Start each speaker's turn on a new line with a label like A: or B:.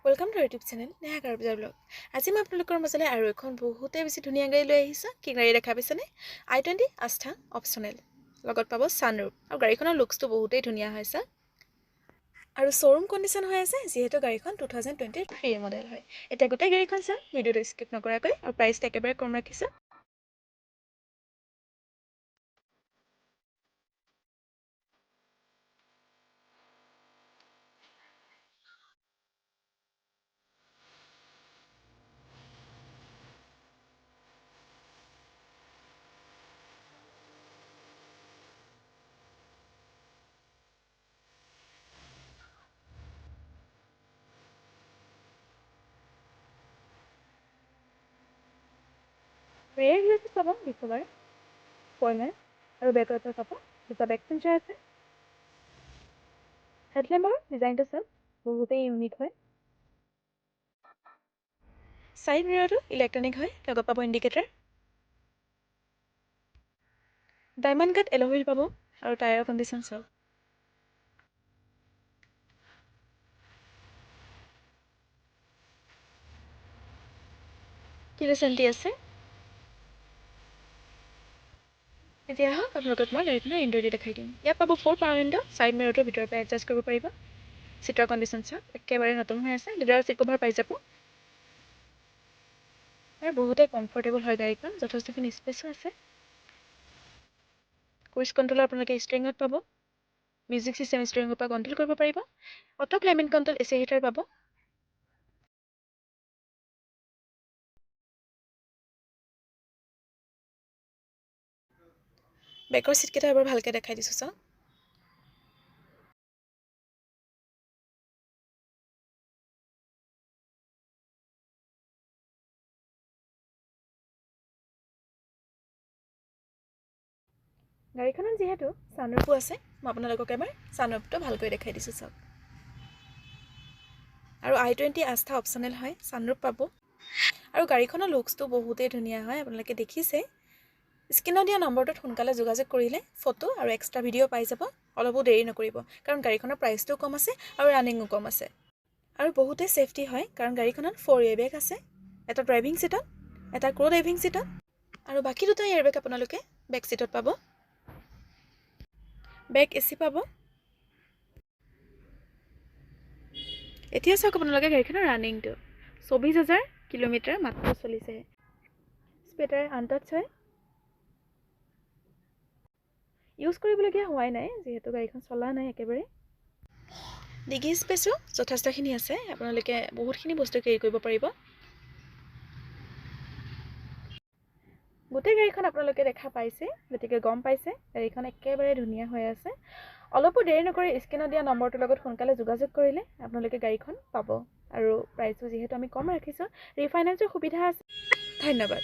A: Welcome to our YouTube channel, Neha Karbjar Vlog. আজি মই আপোনালোকৰ মাজলৈ আৰু এখন বহুতে বেছি ধুনীয়া গাড়ী লৈ আহিছো। কি গাড়ী দেখা পাইছেনে? i20 আস্থা অপচনেল। লগত পাব সানৰুফ। আৰু গাড়ীখনৰ লুকসটো বহুতেই ধুনীয়া হৈছে। আৰু শোৰুম কন্ডিশন হৈ আছে যেহেতু গাড়ীখন 2023 মডেল হয়। এতিয়া গোটেই গাড়ীখন চাম, ভিডিওটো স্কিপ নকৰাকৈ আৰু প্ৰাইসটো একেবাৰে কম ৰাখিছো। Rear view to পাব বিকলাৰ ফয়মেন আৰু বেকত পাব দুটা বেক সেন্সাৰ আছে। হেডল্যাম্পৰ ডিজাইনটো চাওক বহুতেই ইউনিক হয়। সাইড মিৰৰটো ইলেক্ট্ৰনিক হয়, লগত পাব ইন্ডিকেটৰ। ডায়মণ্ড কাট এলয় হুইল পাব আৰু টায়াৰ কন্ডিশন চাওক। কিলোচেন্টি আছে। এতিয়া আহক আপোনালোকক মই গাড়ীখনৰ ইণ্টেৰিয়ৰ দেখাই দিম। ইয়াত পাব 4 পাৱাৰ উইণ্ডো, সাইড মিৰৰটো ভিতৰৰ পৰা এডজাষ্ট কৰিব পাৰিব। সিটৰ কন্ডিশন চাওক একেবাৰে নতুন হৈ আছে। লেডাৰ সিট কভাৰ পাই যাব। আৰু বহুতেই কমফৰ্টেবল হয় গাড়ীখন, যথেষ্টখিনি স্পেচো আছে। ক্ৰুইজ কন্ট্ৰলৰ আপোনালোকে ষ্টিয়াৰিঙত পাব। মিউজিক সিস্টেম ষ্টিয়াৰিঙৰ পৰা কন্ট্ৰল কৰিব পাৰিব। Auto climate control AC heater পাব। বেকৰ সিটকেইটা এবাৰ ভালকৈ দেখাই দিছোঁ চাওক। গাড়ীখনত যেহেতু সানৰুফো আছে, মই আপোনালোকক এবাৰ সানৰুফটো ভালকৈ দেখাই দিছোঁ চাওক। আৰু i20 আস্থা অপচনেল হয়, সানৰুফ পাব। আৰু গাড়ীখনৰ লুকসটো বহুতেই ধুনীয়া হয়, আপোনালোকে দেখিছে। স্ক্ৰিনত দিয়া নম্বৰটোত সোনকালে যোগাযোগ কৰিলে ফটো আৰু এক্সট্ৰা ভিডিঅ' পাই যাব। অলপো দেৰি নকৰিব, কাৰণ গাড়ীখনৰ প্ৰাইচটোও কম আছে আৰু ৰানিঙো কম আছে। আৰু বহুতেই সেফটি হয়, কাৰণ গাড়ীখনত 4 এয়াৰবেগ আছে, এটা ড্ৰাইভিং সিটত, এটা ক্ৰ' ড্ৰাইভিং সিটত, আৰু বাকী দুটা এয়াৰবেগ আপোনালোকে বেক সিটত পাব। বেক এচি পাব। এতিয়া চাওক আপোনালোকে গাড়ীখনৰ ৰানিংটো 24,000 কিলোমিটাৰ মাত্ৰ চলিছে। স্পেটাৰ আনটাচ হয়, ইউজ কৰিবলগীয়া হোৱাই নাই যিহেতু গাড়ীখন চলা নাই একেবাৰে। ডিগি স্পেচো যথেষ্টখিনি আছে, আপোনালোকে বহুতখিনি বস্তু কেৰি কৰিব পাৰিব। গোটেই গাড়ীখন আপোনালোকে দেখা পাইছে, গতিকে গম পাইছে গাড়ীখন একেবাৰে ধুনীয়া হৈ আছে। অলপো দেৰি নকৰি স্ক্ৰিনত দিয়া নম্বৰটোৰ লগত সোনকালে যোগাযোগ কৰিলে আপোনালোকে গাড়ীখন পাব। আৰু প্ৰাইচটো যিহেতু আমি কম ৰাখিছোঁ, ৰিফাইনেন্সৰ সুবিধা আছে। ধন্যবাদ।